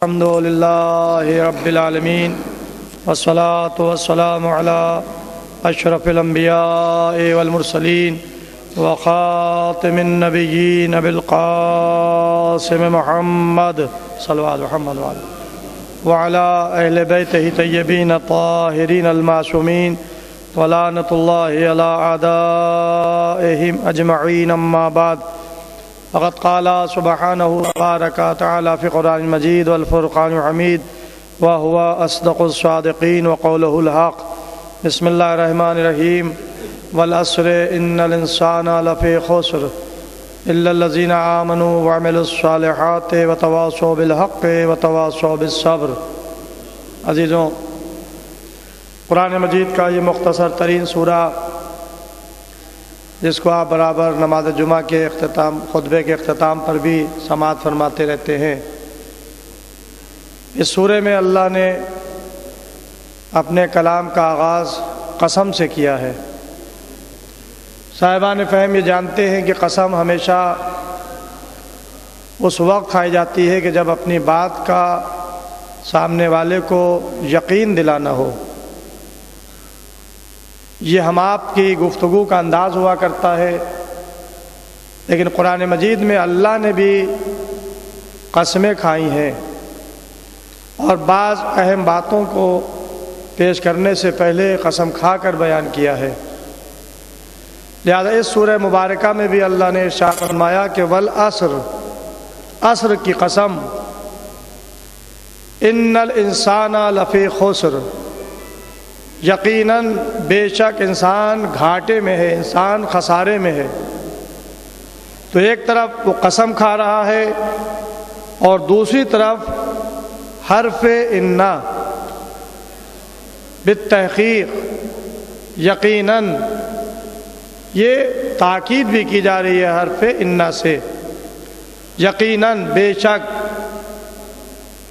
الحمد للہ رب العالمین والصلاة والسلام علی اشرف الانبیاء والمرسلین وخاتم النبیین بالقاسم محمد صلوات محمد وعلی اہل بیتہ طیبین الطاہرین المعصومین ولعنۃ اللہ علی اعدائہم اجمعین اما بعد فقد قال سبحانہ تبارک وتعالی فی قرآن المجید والفرقان الحمید وهو اصدق الصادقین وقولہ الحق بسم اللہ الرحمن الرحیم والعصر ان الانسان لفی خسر الا الذین آمنوا وعملوا الصالحات وتواصوا بالحق وتواصوا بالصبر۔ عزیزوں، قرآن مجید کا یہ مختصر ترین سورہ جس کو آپ برابر نماز جمعہ کے خطبے کے اختتام پر بھی سماعت فرماتے رہتے ہیں، اس سورے میں اللہ نے اپنے کلام کا آغاز قسم سے کیا ہے۔ صاحبان فہم یہ جانتے ہیں کہ قسم ہمیشہ اس وقت کھائی جاتی ہے کہ جب اپنی بات کا سامنے والے کو یقین دلانا ہو۔ یہ ہم آپ کی گفتگو کا انداز ہوا کرتا ہے، لیکن قرآن مجید میں اللہ نے بھی قسمیں کھائی ہیں اور بعض اہم باتوں کو پیش کرنے سے پہلے قسم کھا کر بیان کیا ہے۔ لہذا اس سورہ مبارکہ میں بھی اللہ نے ارشاد فرمایا کہ والعصر، عصر کی قسم، ان الانسان لفی خسر، یقیناً بے شک انسان گھاٹے میں ہے، انسان خسارے میں ہے۔ تو ایک طرف وہ قسم کھا رہا ہے اور دوسری طرف حرف انا بالتحقیق، یقیناً، یہ تاکید بھی کی جا رہی ہے حرف انا سے، یقیناً بے شک،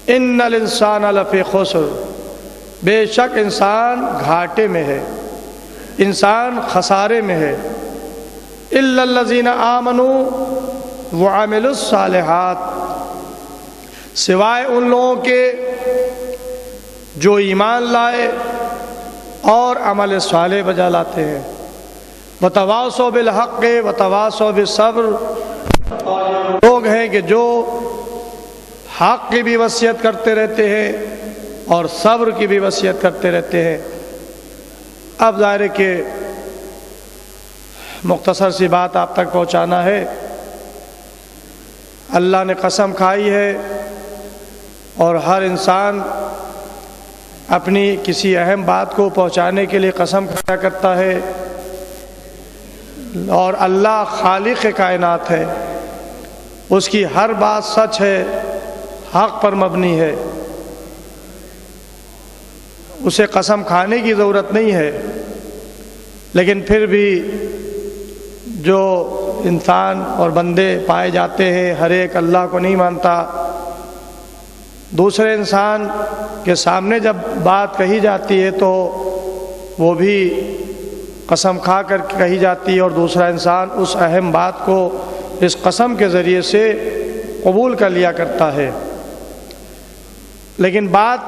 ان الانسان لفی خسر، بے شک انسان گھاٹے میں ہے، انسان خسارے میں ہے، الا الذین آمنوا وعملوا الصالحات، سوائے ان لوگوں کے جو ایمان لائے اور عمل صالح بجا لاتے ہیں، وتواصوا بالحق وتواصوا بالصبر، لوگ ہیں کہ جو حق کی بھی وصیت کرتے رہتے ہیں اور صبر کی بھی وصیت کرتے رہتے ہیں۔ اب ظاہر ہے کہ مختصر سی بات آپ تک پہنچانا ہے۔ اللہ نے قسم کھائی ہے اور ہر انسان اپنی کسی اہم بات کو پہنچانے کے لیے قسم کھایا کرتا ہے، اور اللہ خالق کائنات ہے، اس کی ہر بات سچ ہے، حق پر مبنی ہے، اسے قسم کھانے کی ضرورت نہیں ہے۔ لیکن پھر بھی جو انسان اور بندے پائے جاتے ہیں، ہر ایک اللہ کو نہیں مانتا، دوسرے انسان کے سامنے جب بات کہی جاتی ہے تو وہ بھی قسم کھا کر کہی جاتی ہے، اور دوسرا انسان اس اہم بات کو اس قسم کے ذریعے سے قبول کر لیا کرتا ہے۔ لیکن بات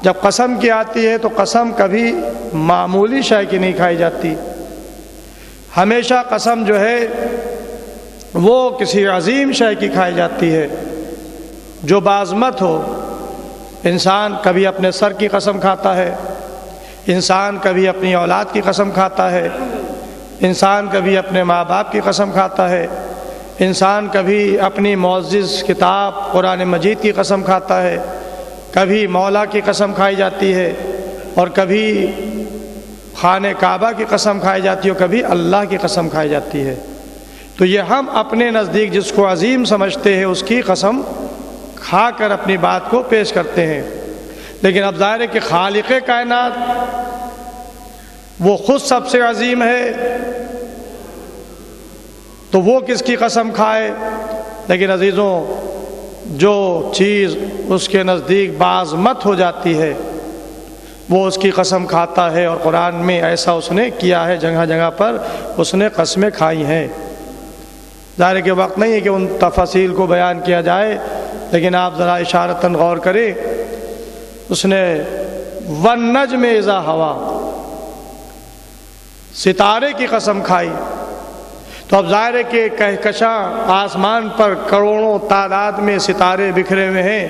جب قسم کی آتی ہے تو قسم کبھی معمولی شے کی نہیں کھائی جاتی، ہمیشہ قسم جو ہے وہ کسی عظیم شے کی کھائی جاتی ہے جو بعظمت ہو۔ انسان کبھی اپنے سر کی قسم کھاتا ہے، انسان کبھی اپنی اولاد کی قسم کھاتا ہے، انسان کبھی اپنے ماں باپ کی قسم کھاتا ہے، انسان کبھی اپنی معزز کتاب قرآن مجید کی قسم کھاتا ہے، کبھی مولا کی قسم کھائی جاتی ہے، اور کبھی خانہ کعبہ کی قسم کھائی جاتی ہے، اور کبھی اللہ کی قسم کھائی جاتی ہے۔ تو یہ ہم اپنے نزدیک جس کو عظیم سمجھتے ہیں اس کی قسم کھا کر اپنی بات کو پیش کرتے ہیں۔ لیکن اب ظاہر ہے کہ خالق کائنات وہ خود سب سے عظیم ہے، تو وہ کس کی قسم کھائے؟ لیکن عزیزوں، جو چیز اس کے نزدیک بعظمت ہو جاتی ہے وہ اس کی قسم کھاتا ہے، اور قرآن میں ایسا اس نے کیا ہے، جگہ جگہ پر اس نے قسمیں کھائی ہیں۔ ظاہر کہ وقت نہیں ہے کہ ان تفاصیل کو بیان کیا جائے، لیکن آپ ذرا اشارتاً غور کریں، اس نے والنجم اذا ہوا، ستارے کی قسم کھائی۔ تو اب ظاہر ہے کہ کہکشاں آسمان پر کروڑوں تعداد میں ستارے بکھرے ہوئے ہیں،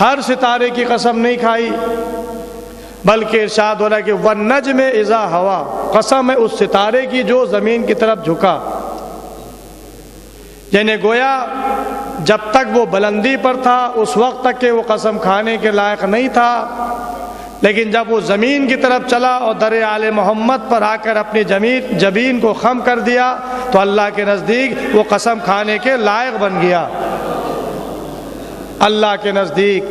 ہر ستارے کی قسم نہیں کھائی، بلکہ ارشاد ہو رہا ہے کہ والنجم اذا ہوا، قسم ہے اس ستارے کی جو زمین کی طرف جھکا۔ یعنی گویا جب تک وہ بلندی پر تھا اس وقت تک کہ وہ قسم کھانے کے لائق نہیں تھا، لیکن جب وہ زمین کی طرف چلا اور در آل محمد پر آ کر اپنی جبین کو خم کر دیا تو اللہ کے نزدیک وہ قسم کھانے کے لائق بن گیا۔ اللہ کے نزدیک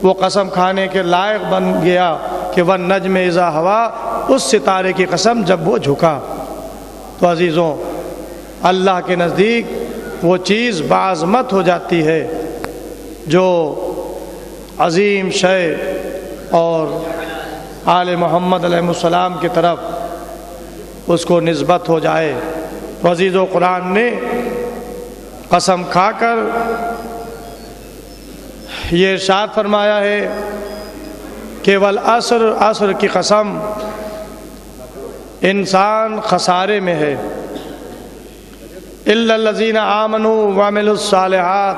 وہ قسم کھانے کے لائق بن گیا کہ والنجم اذا ہوا، اس ستارے کی قسم جب وہ جھکا۔ تو عزیزوں، اللہ کے نزدیک وہ چیز بعظمت ہو جاتی ہے جو عظیم شے اور آل محمد علیہ السلام کی طرف اس کو نسبت ہو جائے۔ تو عزیزو، قرآن نے قسم کھا کر یہ ارشاد فرمایا ہے کہ والعصر، عصر کی قسم، انسان خسارے میں ہے، الا الذین آمنوا وعملوا الصالحات،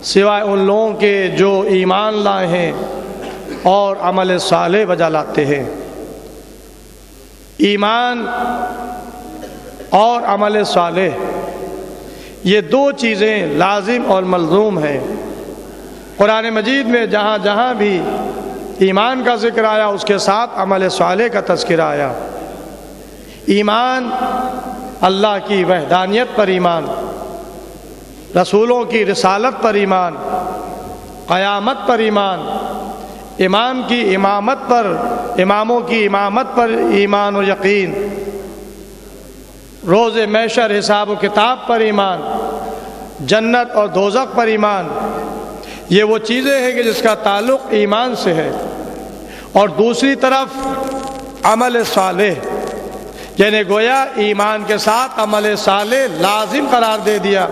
سوائے ان لوگوں کے جو ایمان لائے ہیں اور عمل صالح بجا لاتے ہیں۔ ایمان اور عمل صالح، یہ دو چیزیں لازم اور ملزوم ہیں۔ قرآن مجید میں جہاں جہاں بھی ایمان کا ذکر آیا اس کے ساتھ عمل صالح کا تذکرہ آیا۔ ایمان، اللہ کی وحدانیت پر ایمان، رسولوں کی رسالت پر ایمان، قیامت پر ایمان، امام کی امامت پر، اماموں کی امامت پر ایمان و یقین، روز محشر حساب و کتاب پر ایمان، جنت اور دوزخ پر ایمان۔ یہ وہ چیزیں ہیں کہ جس کا تعلق ایمان سے ہے۔ اور دوسری طرف عمل صالح، یعنی گویا ایمان کے ساتھ عمل صالح لازم قرار دے دیا۔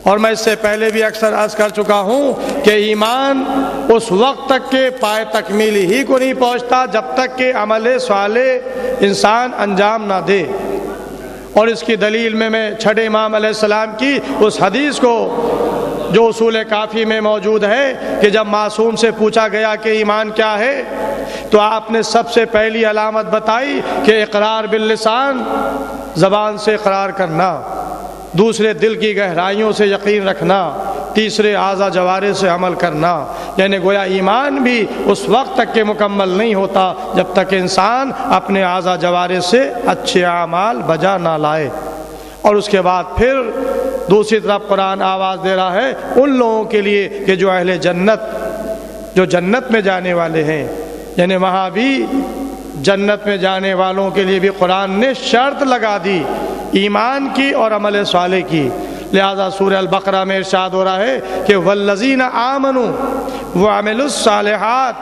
اور میں اس سے پہلے بھی اکثر عرض کر چکا ہوں کہ ایمان اس وقت تک کے پائے تکمیلی ہی کو نہیں پہنچتا جب تک کہ عمل صالح انسان انجام نہ دے۔ اور اس کی دلیل میں چھٹے امام علیہ السلام کی اس حدیث کو جو اصول کافی میں موجود ہے کہ جب معصوم سے پوچھا گیا کہ ایمان کیا ہے تو آپ نے سب سے پہلی علامت بتائی کہ اقرار باللسان، زبان سے اقرار کرنا، دوسرے دل کی گہرائیوں سے یقین رکھنا، تیسرے اعضاء جوارح سے عمل کرنا۔ یعنی گویا ایمان بھی اس وقت تک کے مکمل نہیں ہوتا جب تک انسان اپنے اعضاء جوارح سے اچھے اعمال بجا نہ لائے۔ اور اس کے بعد پھر دوسری طرف قرآن آواز دے رہا ہے ان لوگوں کے لیے کہ جو اہل جنت، جو جنت میں جانے والے ہیں، یعنی وہاں بھی جنت میں جانے والوں کے لیے بھی قرآن نے شرط لگا دی ایمان کی اور عمل صالح کی۔ لہذا سورہ البقرہ میں ارشاد ہو رہا ہے کہ والذین آمنوا وعملوا الصالحات،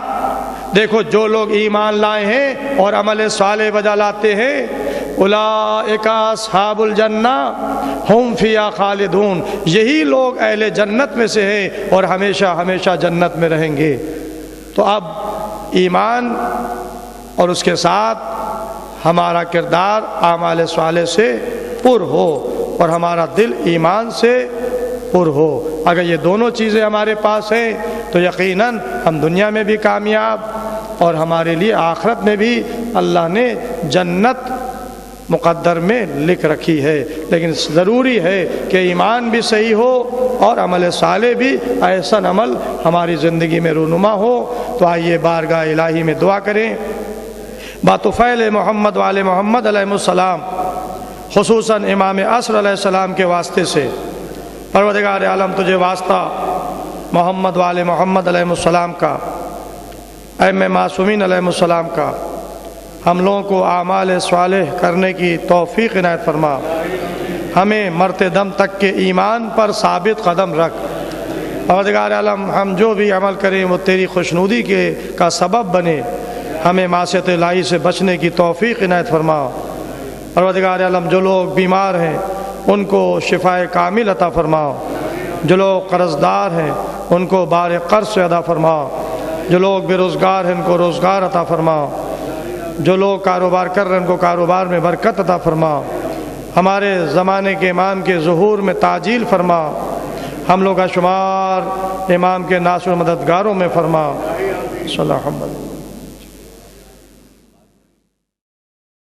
دیکھو جو لوگ ایمان لائے ہیں اور عمل صالح بجا لاتے ہیں، اولئک اصحاب الجنہ ہم فیہا خالدون، یہی لوگ اہل جنت میں سے ہیں اور ہمیشہ ہمیشہ جنت میں رہیں گے۔ تو اب ایمان اور اس کے ساتھ ہمارا کردار اعمال صالح سے پر ہو اور ہمارا دل ایمان سے پر ہو۔ اگر یہ دونوں چیزیں ہمارے پاس ہیں تو یقیناً ہم دنیا میں بھی کامیاب اور ہمارے لیے آخرت میں بھی اللہ نے جنت مقدر میں لکھ رکھی ہے۔ لیکن ضروری ہے کہ ایمان بھی صحیح ہو اور عمل صالح بھی احسن عمل ہماری زندگی میں رونما ہو۔ تو آئیے بارگاہ الہی میں دعا کریں، بطفیل محمد وآل محمد علیہ السلام، خصوصاً امام عصر علیہ السلام کے واسطے سے، پروردگار عالم تجھے واسطہ محمد وآل محمد علیہ السلام کا، ائمہ معصومین علیہ السلام کا، ہم لوگوں کو اعمال صالح کرنے کی توفیق عنایت فرما، ہمیں مرتے دم تک کے ایمان پر ثابت قدم رکھ۔ پروردگار عالم ہم جو بھی عمل کریں وہ تیری خوشنودی کا سبب بنے، ہمیں معصیت الہی سے بچنے کی توفیق عنایت فرما۔ پروردگار عالم جو لوگ بیمار ہیں ان کو شفائے کامل عطا فرماؤ، جو لوگ قرض دار ہیں ان کو بار قرض سے ادا فرما، جو لوگ بے روزگار ہیں ان کو روزگار عطا فرما، جو لوگ کاروبار کر رہے ہیں ان کو کاروبار میں برکت عطا فرما، ہمارے زمانے کے امام کے ظہور میں تعجیل فرما، ہم لوگ کا شمار امام کے ناصر مددگاروں میں فرما۔ صلی اللہ علیہ وسلم۔